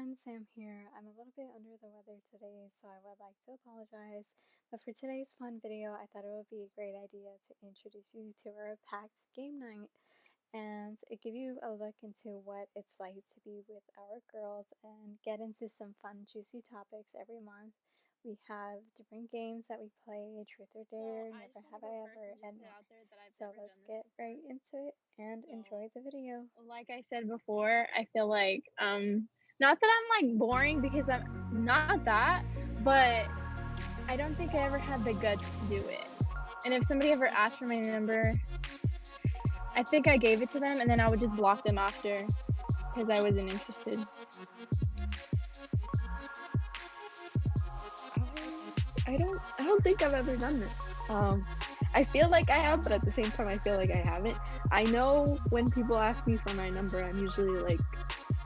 everyone, Sam here. I'm a little bit under the weather today, so I would like to apologize. But for today's fun video, I thought it would be a great idea to introduce you to our PACT game night and give you a look into what it's like to be with our girls and get into some fun, juicy topics every month. We have different games that we play, Truth or So Dare, I Never just want Have to go I first Ever, and just and put more. out there that I've So never let's done this get right before. into it and So, enjoy the video. like I said before, I feel like not that I'm like boring because I'm not that, but I don't think I ever had the guts to do it. And if somebody ever asked for my number, I think I gave it to them and then I would just block them after because I wasn't interested. I don't think I've ever done this. I feel like I have, but at the same time, I feel like I haven't. I know when people ask me for my number, I'm usually like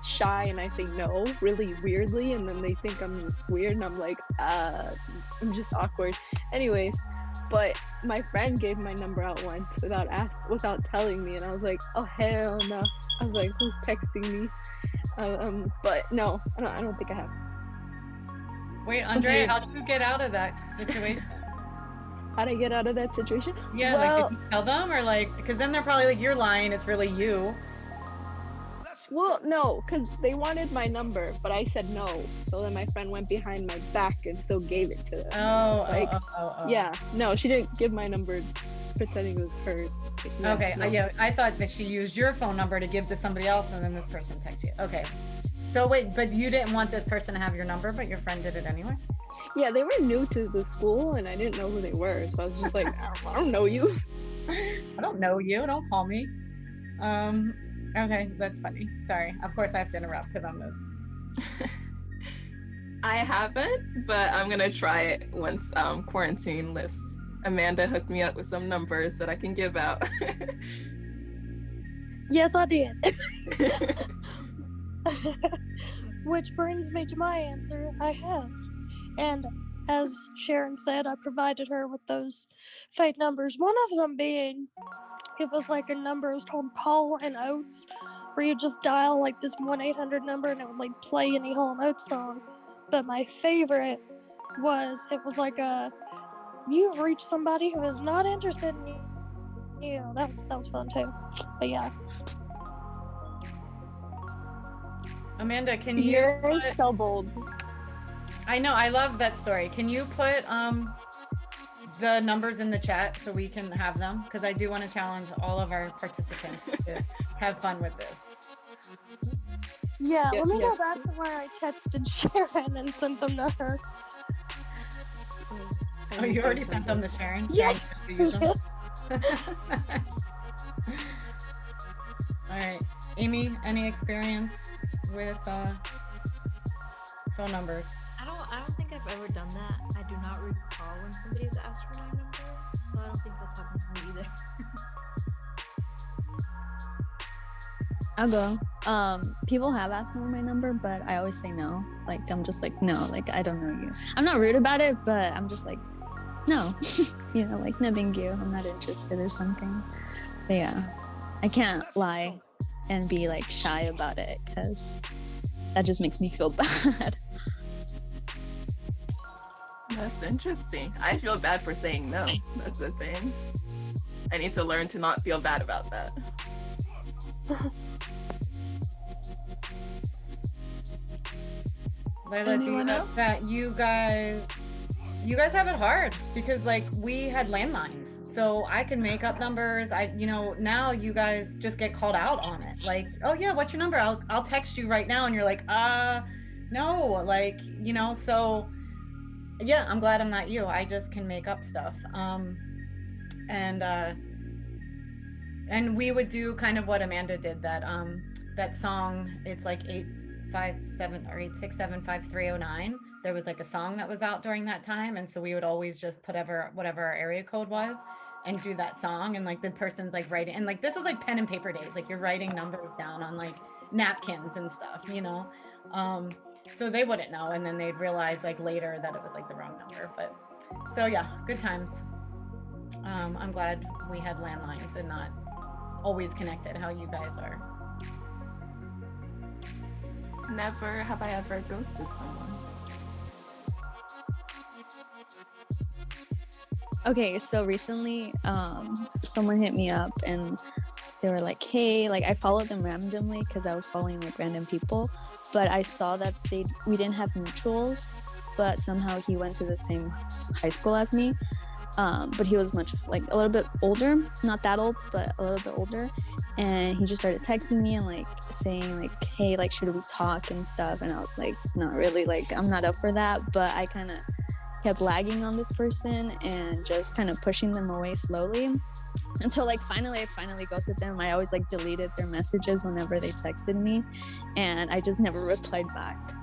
shy and I say no really weirdly, and then they think I'm just weird, and I'm like, I'm just awkward. Anyways, but my friend gave my number out once without telling me, and I was like, oh hell no. I was like, who's texting me? But no, I don't think I have. Wait, Andre, how did you get out of that situation? How'd I get out of that situation? Yeah, like did Well, you tell them or like because then they're probably like you're lying, it's really you. Well, no, because they wanted my number, but I said no. So then my friend went behind my back and still gave it to them. Oh, Like, oh. yeah, no, she didn't give my number pretending it was hers. Yeah, Okay, no. yeah, I thought that she used your phone number to give to somebody else and then this person texts you. Okay. So wait, but you didn't want this person to have your number, but your friend did it anyway? Yeah, they were new to the school and I didn't know who they were. So I was just like, I don't know you. I don't know you, don't call me. Okay, that's funny. Sorry. Of course I have to interrupt because I'm this. I haven't, but I'm gonna try it once quarantine lifts. Amanda hooked me up with some numbers that I can give out. Yes, I did. Which brings me to my answer. I have. And as Sharon said, I provided her with those fake numbers. One of them being, it was like a number, it was called Call and Oats, where you just dial like this 1-800 number and it would like play any Hall and Oats song. But my favorite was, it was like you've reached somebody who is not interested in you. That was fun too. But yeah. Amanda, can you You're so bold. I know, I love that story. Can you put the numbers in the chat so we can have them? Because I do want to challenge all of our participants to have fun with this. Yeah, let me go back to where I texted Sharon and sent them to her. Oh, you already sent them to Sharon? Yes. Sharon, all right. Amy, any experience with phone numbers? I don't think I've ever done that. I do not recall when somebody's asked for my number, so I don't think that's happened to me either. I'll go. People have asked me my number, but I always say no. Like, I'm just like, no, like, I don't know you. I'm not rude about it, but I'm just like, no. Like, no, thank you. I'm not interested or something. But yeah, I can't lie and be like shy about it because that just makes me feel bad. That's interesting. I feel bad for saying no. That's the thing. I need to learn to not feel bad about that. Layla, do you know that you guys have it hard because like we had landlines, so I can make up numbers. Now you guys just get called out on it. Like, oh yeah, what's your number? I'll text you right now, and you're like, no, like so. Yeah, I'm glad I'm not you. I just can make up stuff. And we would do kind of what Amanda did, that song, it's like 857 or 8675309. There was like a song that was out during that time, and so we would always just put whatever our area code was and do that song, and like the person's like writing, and like this is like pen and paper days, like you're writing numbers down on like napkins and stuff, so they wouldn't know, and then they'd realize like later that it was like the wrong number. But so yeah, good times. I'm glad we had landlines and not always connected how you guys are. never have I ever ghosted someone. Okay, so recently, someone hit me up and they were like, "Hey," like I followed them randomly because I was following like random people, but I saw that we didn't have mutuals, but somehow he went to the same high school as me. But he was much like a little bit older, not that old, but a little bit older. And he just started texting me and like saying like, "Hey, like should we talk and stuff?" And I was like, "Not really, like I'm not up for that." But I kind of kept lagging on this person and just kind of pushing them away slowly until like I finally ghosted them. I always like deleted their messages whenever they texted me, and I just never replied back.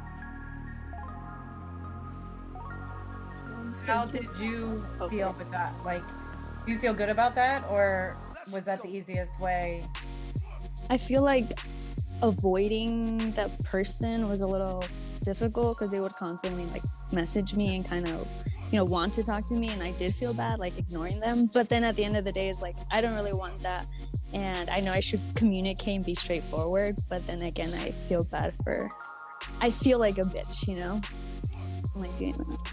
How did you feel with that? Like, do you feel good about that, or was that the easiest way? I feel like avoiding that person was a little difficult because they would constantly like message me and kind of, you know, want to talk to me, and I did feel bad like ignoring them. But then at the end of the day, it's like I don't really want that, and I know I should communicate and be straightforward. But then again, I feel like a bitch, you know, I'm like doing that.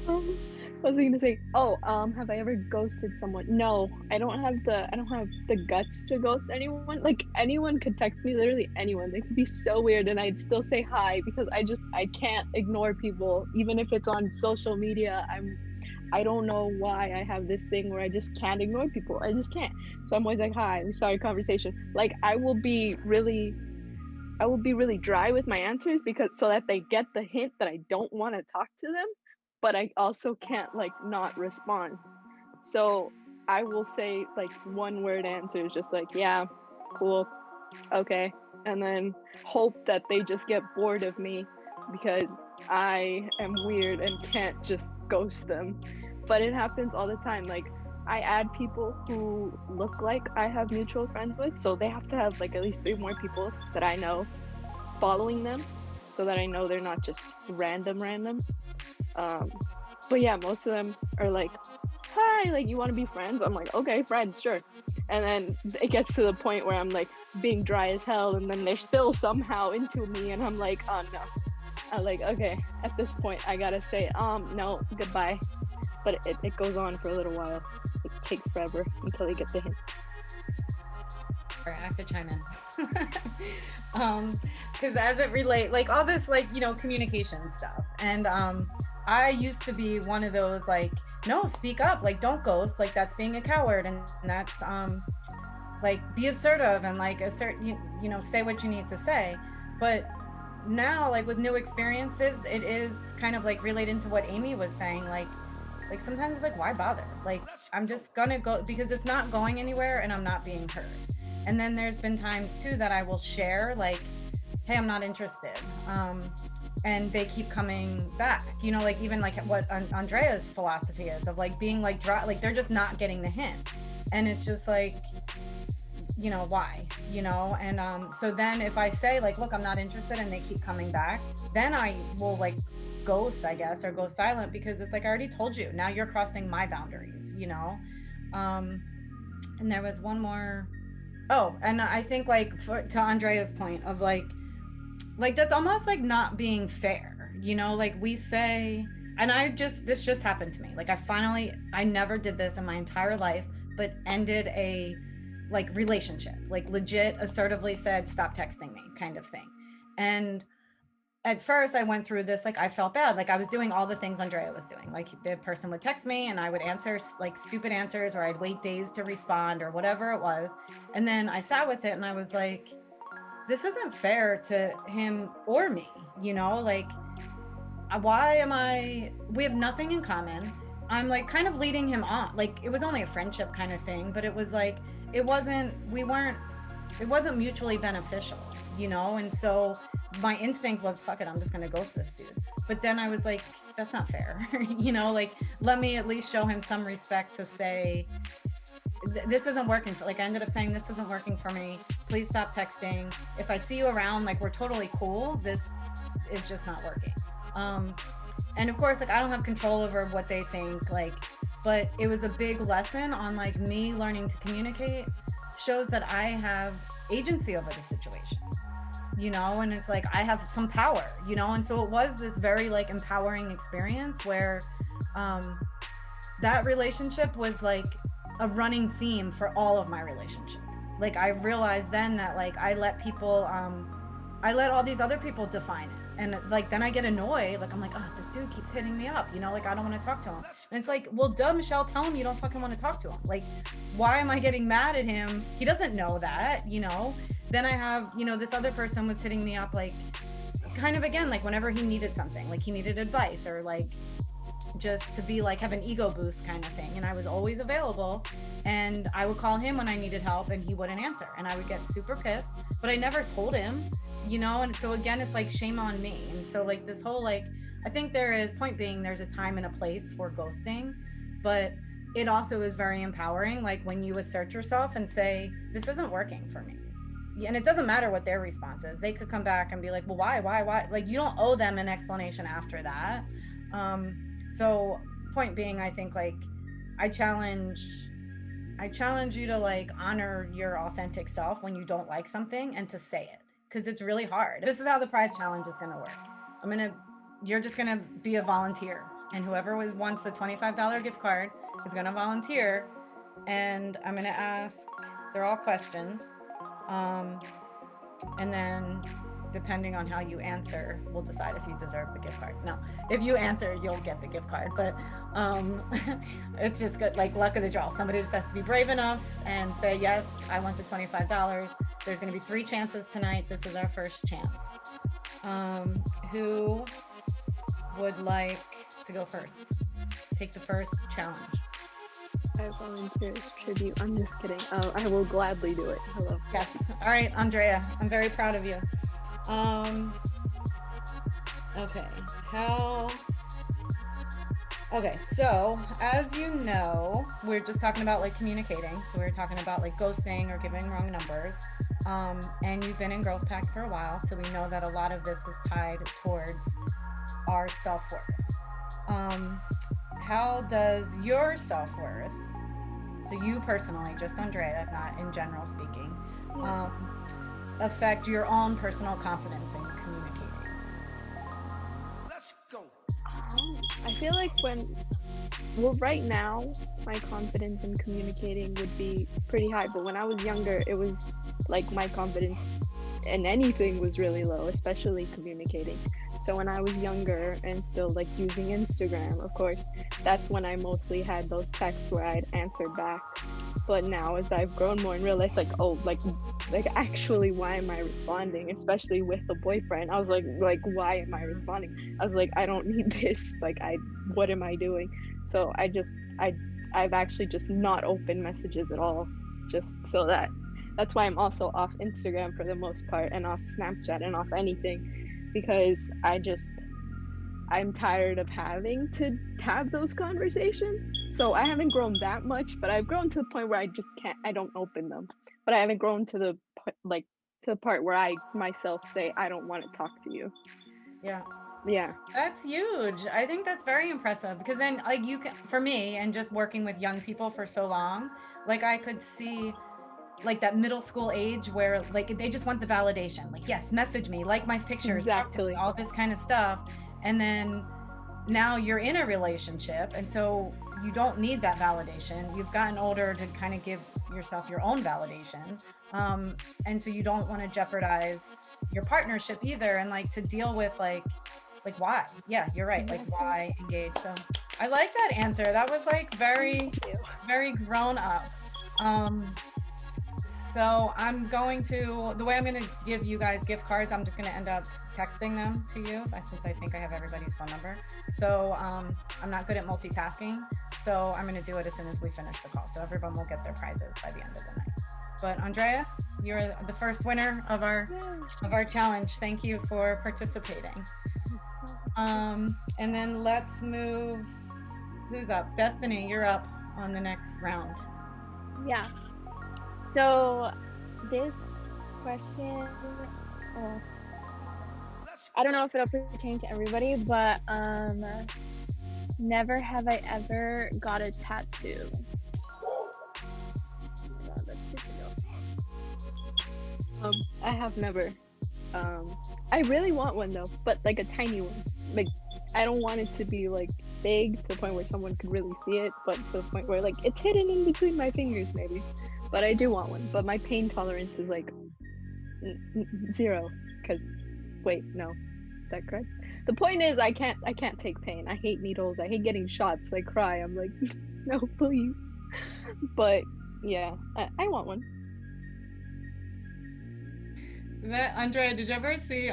What was I gonna say? Oh, have I ever ghosted someone? No, I don't have the guts to ghost anyone. Like anyone could text me, literally anyone. They could be so weird and I'd still say hi because I can't ignore people, even if it's on social media. I don't know why I have this thing where I just can't ignore people. I just can't. So I'm always like, hi, we start a conversation. Like I will be really dry with my answers because so that they get the hint that I don't want to talk to them, but I also can't like not respond. So I will say like one word answers, just like, yeah, cool, okay, and then hope that they just get bored of me because I am weird and can't just ghost them. But it happens all the time. Like I add people who look like I have mutual friends with, so they have to have like at least 3 more people that I know following them so that I know they're not just random. But yeah, most of them are like, hi, like you want to be friends? I'm like, okay, friends, sure. And then it gets to the point where I'm like being dry as hell, and then they're still somehow into me, and I'm like, oh no. I'm like, okay, at this point I gotta say, no, goodbye. But it goes on for a little while. It takes forever until they get the hint. I have to chime in. Because as it relates, like all this, like, you know, communication stuff. And I used to be one of those, like, no, speak up, like, don't ghost, like, that's being a coward. And that's, like, be assertive and, like, you know, say what you need to say. But now, like, with new experiences, it is kind of, like, related to what Amy was saying, like sometimes it's like, why bother? Like, I'm just gonna go because it's not going anywhere and I'm not being heard. And then there's been times too that I will share like, hey, I'm not interested. And they keep coming back, you know, like even like what Andrea's philosophy is of like being like dry, like they're just not getting the hint. And it's just like, you know, why, you know? And so then if I say like, look, I'm not interested and they keep coming back, then I will like ghost, I guess, or go silent because it's like, I already told you, now you're crossing my boundaries, you know? And there was one more. Oh, and I think like to Andrea's point of like that's almost like not being fair, you know, like we say, and this just happened to me. Like I never did this in my entire life, but ended a like relationship, like legit assertively said, stop texting me kind of thing. And at first I went through this, like I felt bad, like I was doing all the things Andrea was doing. Like the person would text me and I would answer like stupid answers, or I'd wait days to respond or whatever it was. And then I sat with it and I was like, this isn't fair to him or me, you know, like we have nothing in common. I'm like kind of leading him on. Like it was only a friendship kind of thing, but it was like, it wasn't mutually beneficial, you know? And so my instinct was, fuck it, I'm just gonna ghost this dude. But then I was like, that's not fair. You know, like, let me at least show him some respect to say, this isn't working. Like I ended up saying, this isn't working for me. Please stop texting. If I see you around, like we're totally cool, this is just not working. And of course, like I don't have control over what they think, like, but it was a big lesson on like me learning to communicate, shows that I have agency over the situation. you know, and it's like I have some power, you know, and so it was this very like empowering experience where that relationship was like a running theme for all of my relationships. Like I realized then that like I let all these other people define it. And like then I get annoyed. Like I'm like, oh, this dude keeps hitting me up, you know, like I don't want to talk to him. And it's like, well, duh, Michelle, tell him you don't fucking want to talk to him. Like, why am I getting mad at him? He doesn't know that, you know. Then I have, you know, this other person was hitting me up like kind of again, like whenever he needed something, like he needed advice or like just to be like have an ego boost kind of thing. And I was always available, and I would call him when I needed help and he wouldn't answer, and I would get super pissed, but I never told him, you know. And so again, it's like shame on me. And so like this whole like, I think there is, point being, there's a time and a place for ghosting, but it also is very empowering, like when you assert yourself and say, this isn't working for me. And it doesn't matter what their response is. They could come back and be like, well, why? Like, you don't owe them an explanation after that. So point being, I think like I challenge you to like honor your authentic self when you don't like something and to say it, because it's really hard. This is how the prize challenge is going to work. You're just going to be a volunteer, and whoever wants the $25 gift card is going to volunteer, and I'm going to ask, they're all questions. And then depending on how you answer, we'll decide if you deserve the gift card. No, if you answer, you'll get the gift card, but it's just good, like luck of the draw. Somebody just has to be brave enough and say, yes, I want the $25. There's going to be 3 chances tonight. This is our first chance. Who would like to go first? Take the first challenge. I volunteer as tribute. I'm just kidding. I will gladly do it. Hello. Yes. All right, Andrea, I'm very proud of you. Okay. Okay, so as you know, we're just talking about like communicating. So we're talking about like ghosting or giving wrong numbers. And you've been in Girls Pact for a while, so we know that a lot of this is tied towards our self-worth. How does your self-worth, so you personally, just Andrea, not in general speaking, affect your own personal confidence in communicating? Let's go. I feel like right now, my confidence in communicating would be pretty high, but when I was younger, it was like my confidence in anything was really low, especially communicating. So when I was younger and still like using Instagram, of course, that's when I mostly had those texts where I'd answer back. But now as I've grown more and realized like, oh, like actually, why am I responding? Especially with a boyfriend. I was like, why am I responding? I was like, I don't need this. Like, what am I doing? So I've actually just not opened messages at all. Just so that's why I'm also off Instagram for the most part, and off Snapchat and off anything. Because I'm tired of having to have those conversations. So I haven't grown that much, but I've grown to the point where I don't open them. But I haven't grown to the part where I myself say, I don't want to talk to you. Yeah. That's huge. I think that's very impressive, because then like you can, for me, and just working with young people for so long, like I could see like that middle school age where like they just want the validation, like, yes, message me, like my pictures, exactly, all this kind of stuff. And then now you're in a relationship, and so you don't need that validation. You've gotten older to kind of give yourself your own validation, and so you don't want to jeopardize your partnership either, and like to deal with like why. Yeah, you're right, like why engage. So I like that answer. That was like very grown up. So the way I'm going to give you guys gift cards, I'm just going to end up texting them to you, since I think I have everybody's phone number. So I'm not good at multitasking. So I'm going to do it as soon as we finish the call. So everyone will get their prizes by the end of the night. But Andrea, you're the first winner of our challenge. Thank you for participating. And then let's move, who's up? Destiny, you're up on the next round. Yeah. So this question, I don't know if it'll pertain to everybody, but never have I ever got a tattoo. Oh my God, that's super dope. I have never. I really want one though, but like a tiny one. Like I don't want it to be like big to the point where someone could really see it, but to the point where like it's hidden in between my fingers maybe. But I do want one. But my pain tolerance is like 0. Cause wait, no, is that correct? The point is I can't take pain. I hate needles. I hate getting shots. I cry. I'm like, no, please. But yeah, I want one. Andrea, did you ever see,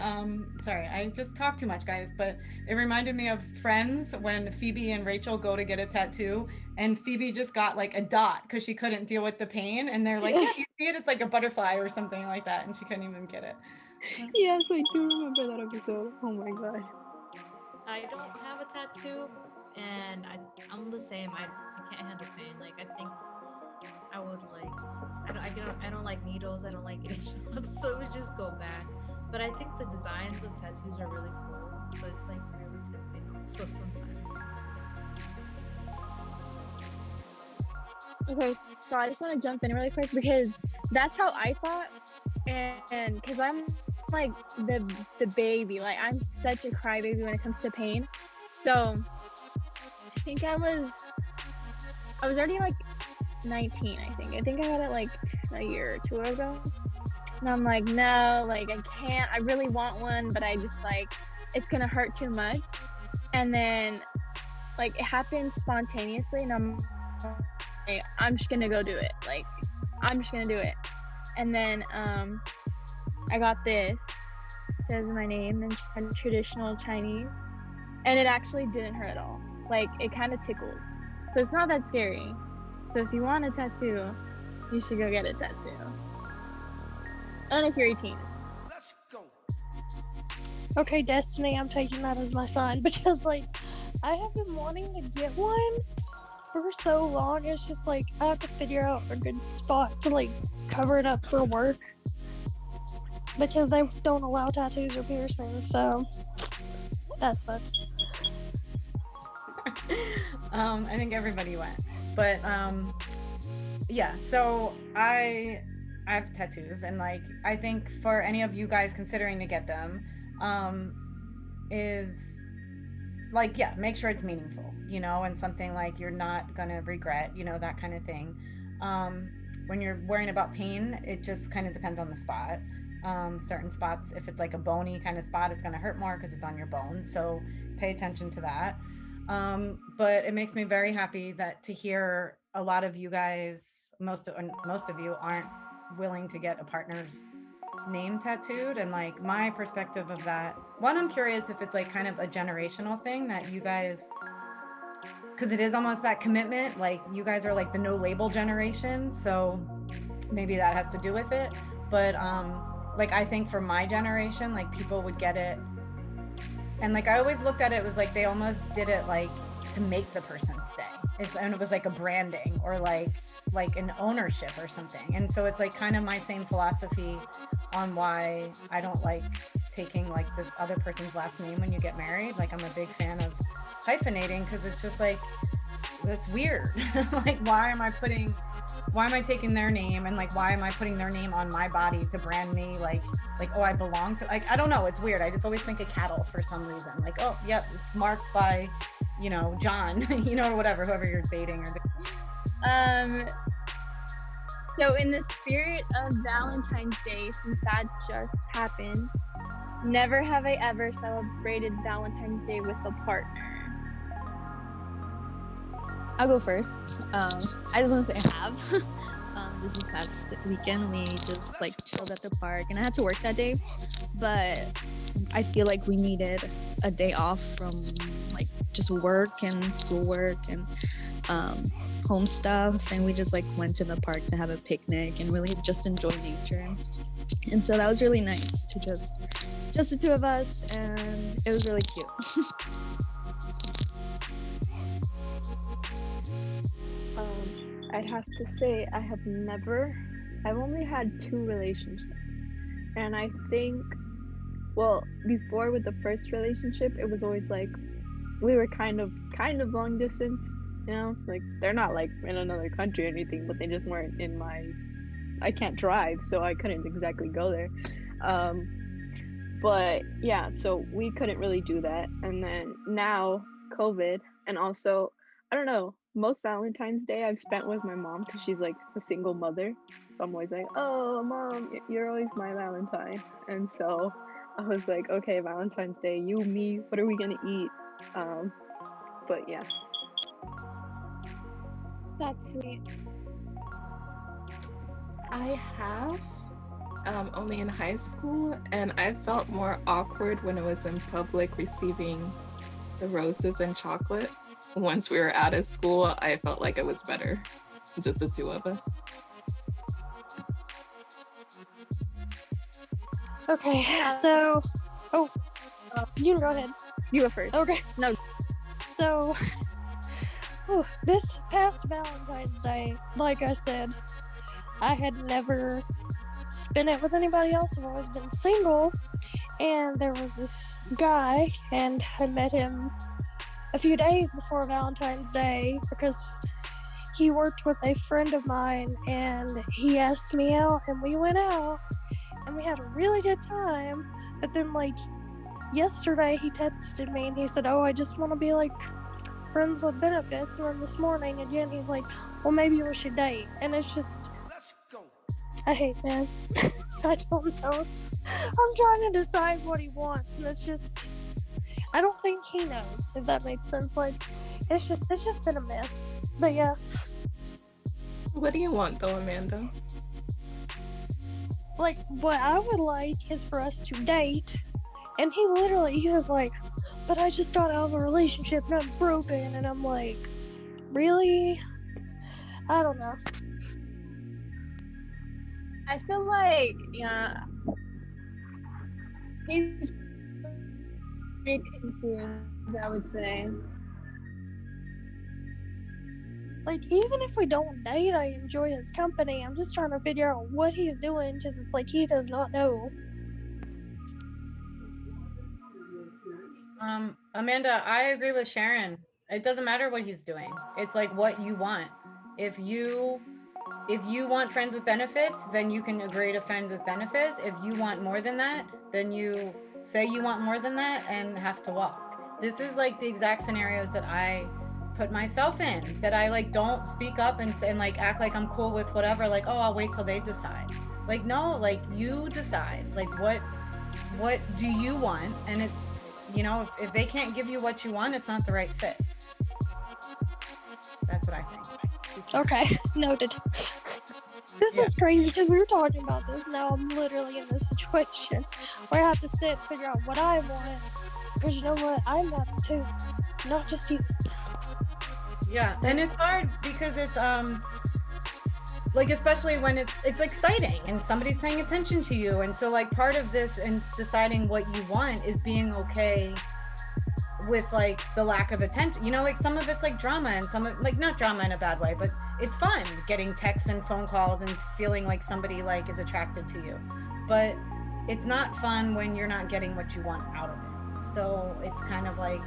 sorry, I just talk too much, guys, but it reminded me of Friends when Phoebe and Rachel go to get a tattoo, and Phoebe just got like a dot because she couldn't deal with the pain, and they're like, yeah, you see it? It's like a butterfly or something like that, and she couldn't even get it. Yes, I do remember that episode. Oh my god. I don't have a tattoo, and I'm the same. I can't handle pain. Like I think I would like. I don't like needles. I don't like getting shots, so we just go back. But I think the designs of tattoos are really cool, so it's like really tempting. So sometimes. Okay, so I just want to jump in really quick because that's how I thought, and because I'm like the baby, like I'm such a crybaby when it comes to pain. So I think I was already like 19. I think I had it like a year or 2 ago, and I'm like, no, like I can't. I really want one, but I just like it's gonna hurt too much. And then like it happened spontaneously, and I'm just gonna go do it. Like I'm just gonna do it. And then I got this. It says my name in traditional Chinese, and it actually didn't hurt at all. Like it kind of tickles, so it's not that scary. So if you want a tattoo, you should go get a tattoo. And if you're 18. Let's go. Okay, Destiny, I'm taking that as my sign because, like, I have been wanting to get one for so long. It's just like I have to figure out a good spot to like cover it up for work because they don't allow tattoos or piercings. So that sucks. I think everybody went, but yeah. So I have tattoos, and like I think for any of you guys considering to get them, is like, yeah, make sure it's meaningful, you know, and something like you're not gonna regret, you know, that kind of thing. When you're worrying about pain, it just kind of depends on the spot. Certain spots, if it's like a bony kind of spot, it's gonna hurt more because it's on your bone. So pay attention to that. But it makes me very happy that to hear a lot of you guys, most of you aren't willing to get a partner's name tattooed. And like my perspective of that, one, I'm curious if it's like kind of a generational thing that you guys, because it is almost that commitment, like you guys are like the no label generation, so maybe that has to do with it. But like I think for my generation, like people would get it, and like I always looked at it was like they almost did it like to make the person stay. And it was like a branding or like an ownership or something. And so it's like kind of my same philosophy on why I don't like taking like this other person's last name when you get married. Like I'm a big fan of hyphenating because it's just like, it's weird. Like why am I taking their name, and like why am I putting their name on my body to brand me like oh, I belong to, like I don't know, it's weird. I just always think of cattle for some reason, like oh yep, it's marked by, you know, John, you know, or whatever, whoever you're dating or So in the spirit of Valentine's Day, since that just happened, never have I ever celebrated Valentine's Day with a partner. I'll go first. I just want to say I have. Just this past weekend, we just like chilled at the park, and I had to work that day, but I feel like we needed a day off from like just work and schoolwork and home stuff, and we just like went to the park to have a picnic and really just enjoy nature. And so that was really nice to just the two of us, and it was really cute. I'd have to say I've only had 2 relationships, and I think, well, before with the first relationship, it was always like we were kind of long distance, you know, like they're not like in another country or anything, but they just weren't in my, I can't drive, so I couldn't exactly go there. But yeah, so we couldn't really do that. And then now COVID, and also I don't know, most Valentine's Day I've spent with my mom because she's like a single mother. So I'm always like, "Oh, mom, you're always my Valentine." And so I was like, "Okay, Valentine's Day, you, me, what are we gonna eat?" But yeah. That's sweet. I have only in high school, and I felt more awkward when it was in public receiving the roses and chocolate. Once we were out of school, I felt like it was better, just the two of us. Okay, so you can go ahead. You go first. Okay. No. So this past Valentine's Day, like I said, I had never spent it with anybody else. I've always been single. And there was this guy, and I met him a few days before Valentine's Day because he worked with a friend of mine, and he asked me out, and we went out, and we had a really good time. But then, like, yesterday he texted me and he said, "Oh, I just want to be like friends with benefits." And then this morning again he's like, "Well, maybe we should date." And it's just, Let's go. I hate that. I don't know. I'm trying to decide what he wants, and it's just, I don't think he knows, if that makes sense. Like, it's just been a mess. But yeah. What do you want though, Amanda? Like, what I would like is for us to date. And he was like, "But I just got out of a relationship and I'm broken." And I'm like, really? I don't know. I feel like, yeah, he's pretty confused, I would say. Like, even if we don't date, I enjoy his company. I'm just trying to figure out what he's doing because it's like he does not know. Amanda, I agree with Sharon. It doesn't matter what he's doing. It's like what you want. If you want friends with benefits, then you can agree to friends with benefits. If you want more than that, then you say you want more than that and have to walk. This is like the exact scenarios that I put myself in, that I like don't speak up and like act like I'm cool with whatever, like, "Oh, I'll wait till they decide." Like, no, like you decide. Like, what do you want? And it, you know, if they can't give you what you want, it's not the right fit. That's what I think. Okay, noted. This is crazy because we were talking about this. Now I'm literally in this situation where I have to sit and figure out what I want. Because you know what? I matter too. Not just you. Yeah, and it's hard because it's like, especially when it's exciting and somebody's paying attention to you. And so like part of this and deciding what you want is being okay with like the lack of attention. You know, like some of it's like drama, and some of, like, not drama in a bad way, but it's fun getting texts and phone calls and feeling like somebody like is attracted to you. But it's not fun when you're not getting what you want out of it. So it's kind of like,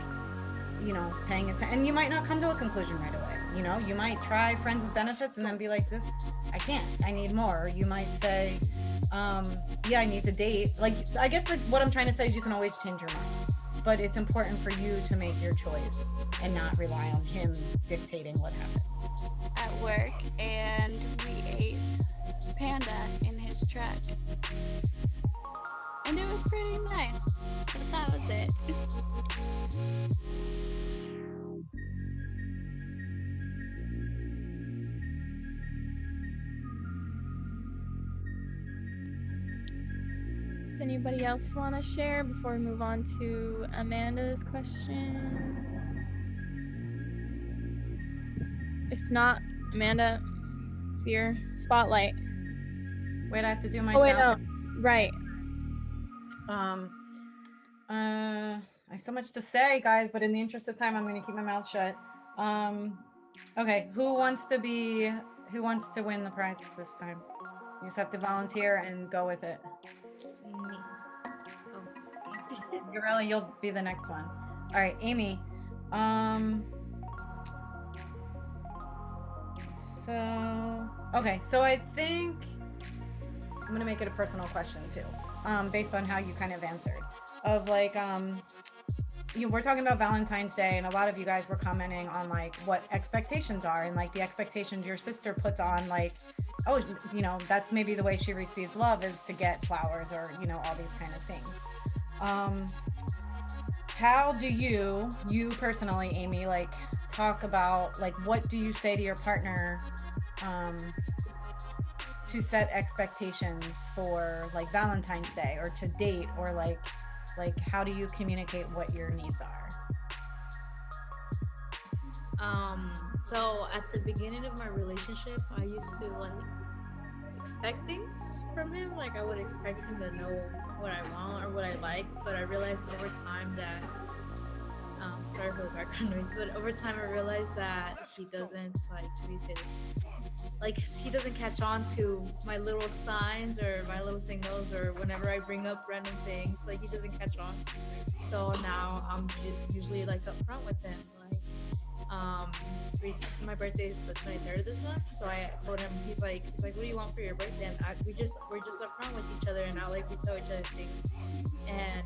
you know, paying attention, and you might not come to a conclusion right away. You know, you might try friends with benefits and then be like, "This, I can't, I need more." Or you might say, "Yeah, I need to date." Like, I guess like what I'm trying to say is you can always change your mind, but it's important for you to make your choice and not rely on him dictating what happens. At work, and we ate panda in his truck. And it was pretty nice, but that was it. Does anybody else want to share before we move on to Amanda's questions? If not, Amanda, it's your spotlight. Wait, I have to do my Oh wait, job. no, right. I have so much to say, guys, but in the interest of time, I'm going to keep my mouth shut. Okay, who wants to win the prize this time? You just have to volunteer and go with it. Me. Oh. Urella, you'll be the next one. All right, Amy. So I think I'm gonna make it a personal question too. based on how you kind of answered. Of like, we're talking about Valentine's Day, and a lot of you guys were commenting on like what expectations are, and like the expectations your sister puts on, like, oh, that's maybe the way she receives love is to get flowers or all these kind of things. How do you personally, Amy, like talk about like what do you say to your partner to set expectations for like Valentine's Day or to date, or like how do you communicate what your needs are? So at the beginning of my relationship, I used to like expect things from him. Like I would expect him to know what I want or what I like, but I realized over time that sorry for the background noise, but over time I realized that he doesn't he doesn't catch on to my little signs or my little signals, or whenever I bring up random things, like he doesn't catch on. So now I'm usually like upfront with him, like my birthday is the 23rd this month, so I told him, he's like what do you want for your birthday? And we're just upfront with each other, and now like we tell each other things. And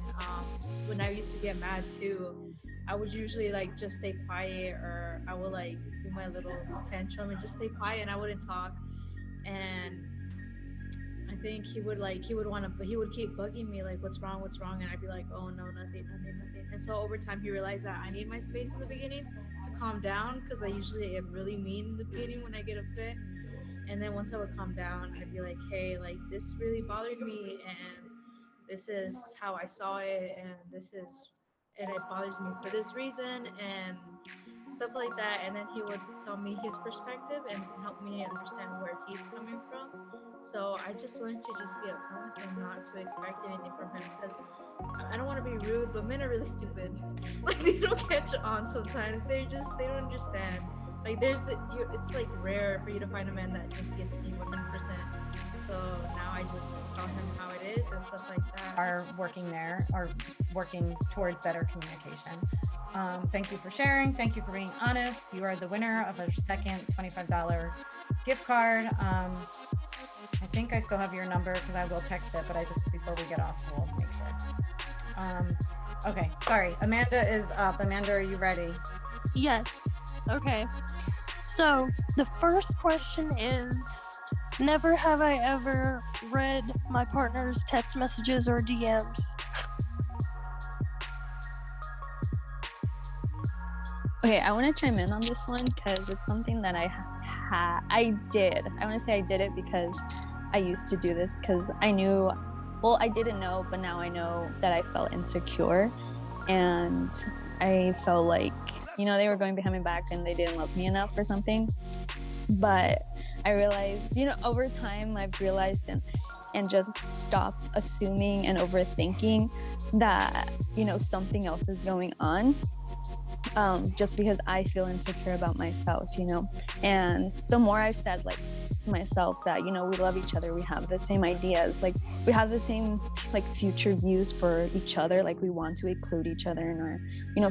when I used to get mad too, I would usually like just stay quiet, or I would like do my little tantrum and just stay quiet, and I wouldn't talk. And I think he would want to, but he would keep bugging me like, what's wrong? And I'd be like, oh no, nothing. And so over time he realized that I need my space in the beginning to calm down, because I usually am really mean in the beginning when I get upset. And then once I would calm down, I'd be like, hey, like this really bothered me, and this is how I saw it, and it bothers me for this reason, and stuff like that. And then he would tell me his perspective and help me understand where he's coming from. So I just learned to just be upfront with him, not to expect anything from him, because I don't want to be rude, but men are really stupid. Like they don't catch on sometimes. They don't understand. Like it's like rare for you to find a man that just gets you 100%. So now I just tell him how it is and stuff like that. Are working towards better communication. Thank you for sharing. Thank you for being honest. You are the winner of a second $25 gift card. I think I still have your number because I will text it, but before we get off, we'll make sure. Okay, sorry. Amanda is up. Amanda, are you ready? Yes. Okay. So the first question is, never have I ever read my partner's text messages or DMs. Okay, I want to chime in on this one because it's something that I did. I want to say I did it because I used to do this because I knew, well, I didn't know, but now I know that I felt insecure, and I felt like, they were going behind my back and they didn't love me enough or something. But I realized, over time I've realized and just stop assuming and overthinking that, something else is going on. Just because I feel insecure about myself, and the more I've said like to myself that, we love each other, we have the same ideas, like we have the same like future views for each other, like we want to include each other in our,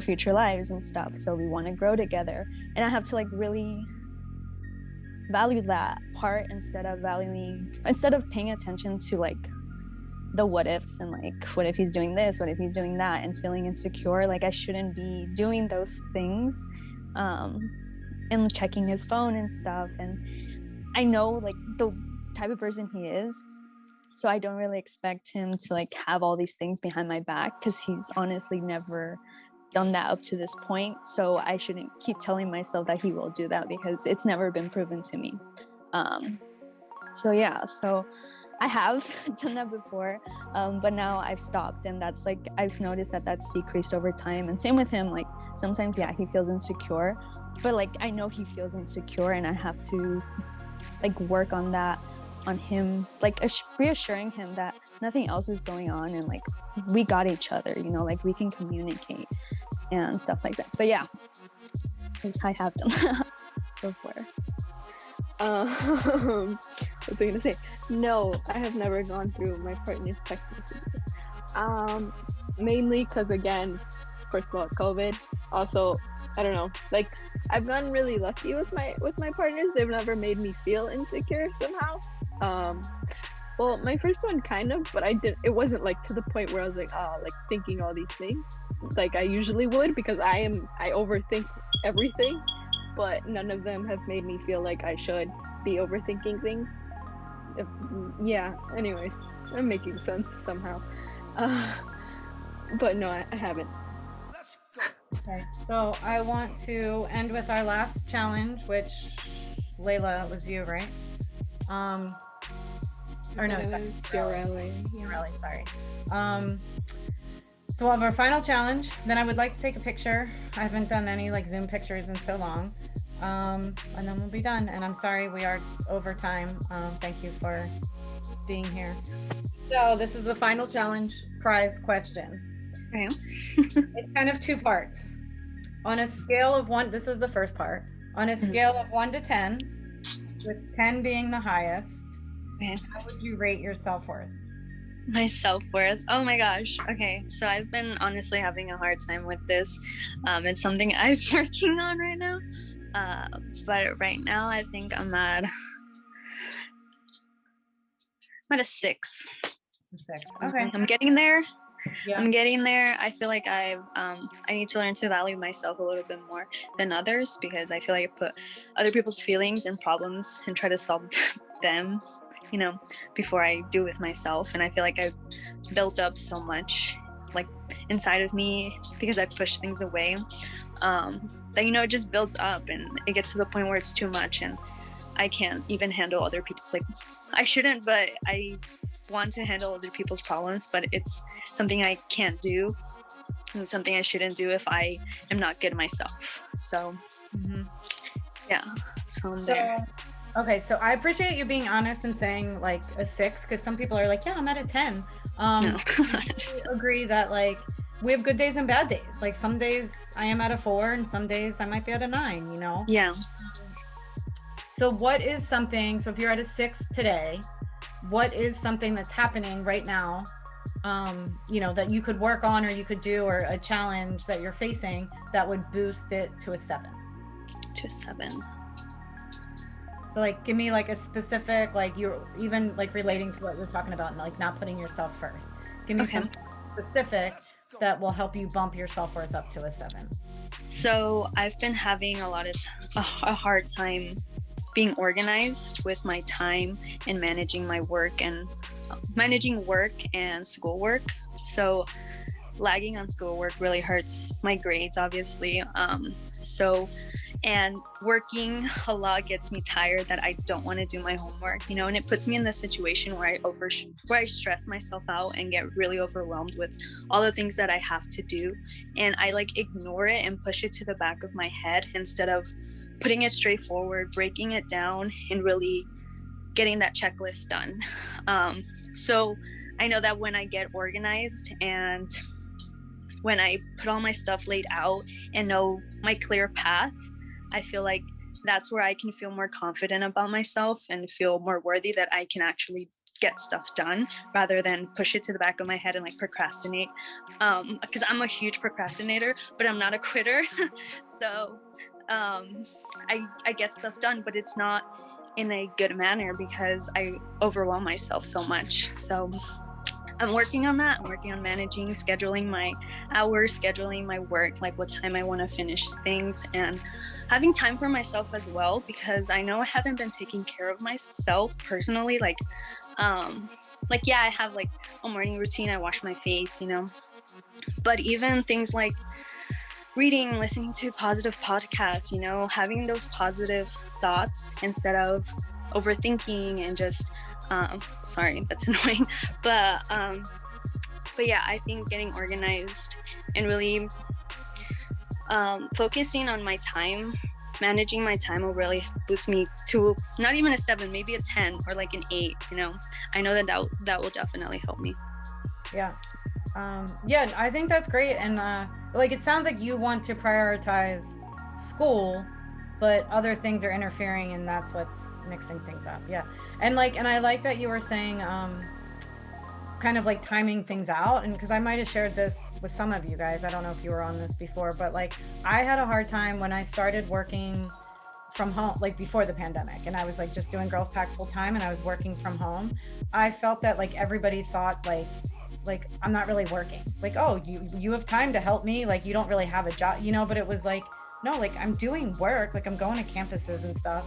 future lives and stuff. So we want to grow together, and I have to like really value that part instead of paying attention to like the what ifs and like, what if he's doing this, what if he's doing that, and feeling insecure. Like I shouldn't be doing those things, and checking his phone and stuff. And I know like the type of person he is, so I don't really expect him to like have all these things behind my back, because he's honestly never done that up to this point. So I shouldn't keep telling myself that he will do that, because it's never been proven to me. So I have done that before, but now I've stopped, and that's like, I've noticed that that's decreased over time. And same with him, like sometimes, yeah, he feels insecure, but like I know he feels insecure, and I have to like work on that, on him, like reassuring him that nothing else is going on, and like we got each other, like we can communicate and stuff like that. But yeah, I have done that before. What was I gonna say? No, I have never gone through my partner's text messages. Mainly because, again, first of all, COVID. Also, I don't know. Like, I've gotten really lucky with my partners. They've never made me feel insecure somehow. Well, my first one kind of, but it wasn't like to the point where I was like, like thinking all these things like I usually would, because I overthink everything, but none of them have made me feel like I should be overthinking things. Yeah, anyways, I'm making sense somehow. Uh, but no, I haven't. Let's go. Okay, so I want to end with our last challenge, which Layla was you, right? Or no, it was Yoreli. Really, sorry. So we'll have our final challenge. Then I would like to take a picture. I haven't done any like Zoom pictures in so long. And then we'll be done. And I'm sorry we are over time. Thank you for being here. So this is the final challenge prize question. Okay. It's kind of two parts. On a scale of 1, this is the first part. On a scale of 1 to 10, with 10 being the highest, Okay. how would you rate your self-worth? My self-worth. Oh my gosh. Okay. So I've been honestly having a hard time with this. It's something I'm working on right now. But right now I think I'm at a 6. Okay. I'm getting there. Yeah. I'm getting there. I feel like I need to learn to value myself a little bit more than others, because I feel like I put other people's feelings and problems and try to solve them, before I do with myself. And I feel like I've built up so much like inside of me because I push things away, that it just builds up and it gets to the point where it's too much and I can't even handle other people's, like, I shouldn't, but I want to handle other people's problems, but it's something I can't do and something I shouldn't do if I am not good myself. So yeah, so I'm there. Okay, so I appreciate you being honest and saying like a 6, because some people are like, yeah, I'm at a 10. No. I agree that like we have good days and bad days. Like some days I am at a 4 and some days I might be at a 9, Yeah. So what is something, so if you're at a 6 today, what is something that's happening right now, that you could work on or you could do, or a challenge that you're facing that would boost it to a 7? To a 7. So like, give me like a specific, like you're even like relating to what you're talking about and like not putting yourself first. Give me something specific that will help you bump your self-worth up to a 7. So I've been having a hard time being organized with my time and managing work and schoolwork. So lagging on schoolwork really hurts my grades, obviously. And working a lot gets me tired that I don't want to do my homework, and it puts me in this situation where I stress myself out and get really overwhelmed with all the things that I have to do. And I like ignore it and push it to the back of my head instead of putting it straight forward, breaking it down, and really getting that checklist done. So I know that when I get organized and when I put all my stuff laid out and know my clear path, I feel like that's where I can feel more confident about myself and feel more worthy that I can actually get stuff done rather than push it to the back of my head and like procrastinate. Because I'm a huge procrastinator, but I'm not a quitter. So I get stuff done, but it's not in a good manner because I overwhelm myself so much. So I'm working on that. I'm working on managing, scheduling my hours, scheduling my work, like what time I want to finish things, and having time for myself as well, because I know I haven't been taking care of myself personally. Yeah, I have like a morning routine. I wash my face, but even things like reading, listening to positive podcasts, having those positive thoughts instead of overthinking and just sorry, that's annoying, but yeah, I think getting organized and really focusing on my time, managing my time will really boost me to not even a 7, maybe a 10 or like an 8. I know that will definitely help me. Yeah. I think that's great. And like it sounds like you want to prioritize school, but other things are interfering, and that's what's mixing things up. Yeah. And I like that you were saying kind of like timing things out, and because I might have shared this with some of you guys, I don't know if you were on this before, but like I had a hard time when I started working from home, like before the pandemic, and I was like just doing Girls Pack full time and I was working from home, I felt that like everybody thought like I'm not really working. Like, oh, you have time to help me, like you don't really have a job, you know, but it was like, no, like I'm doing work, like I'm going to campuses and stuff.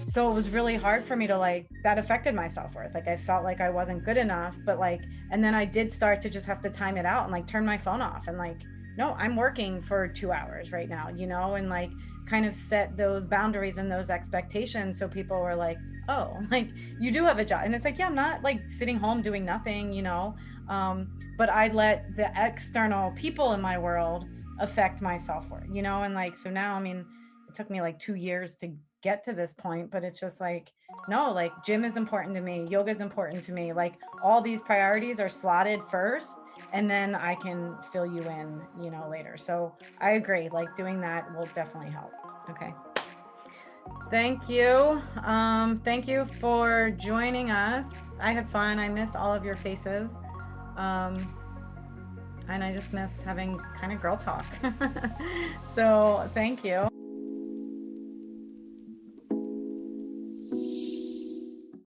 So it was really hard for me to like, that affected my self-worth. Like I felt like I wasn't good enough, but like, and then I did start to just have to time it out and like turn my phone off and like, no, I'm working for 2 hours right now, you know, and like kind of set those boundaries and those expectations. So people were like, oh, like you do have a job. And it's like, yeah, I'm not like sitting home doing nothing, you know. But I let the external people in my world affect my self-worth, you know. And like, so now, I mean, it took me like 2 years to get to this point, but it's just like, no, like gym is important to me, yoga is important to me, like all these priorities are slotted first, and then I can fill you in, you know, later. So I agree, like doing that will definitely help. Okay, thank you. Thank you for joining us. I had fun. I miss all of your faces. And I just miss having kind of girl talk. So thank you.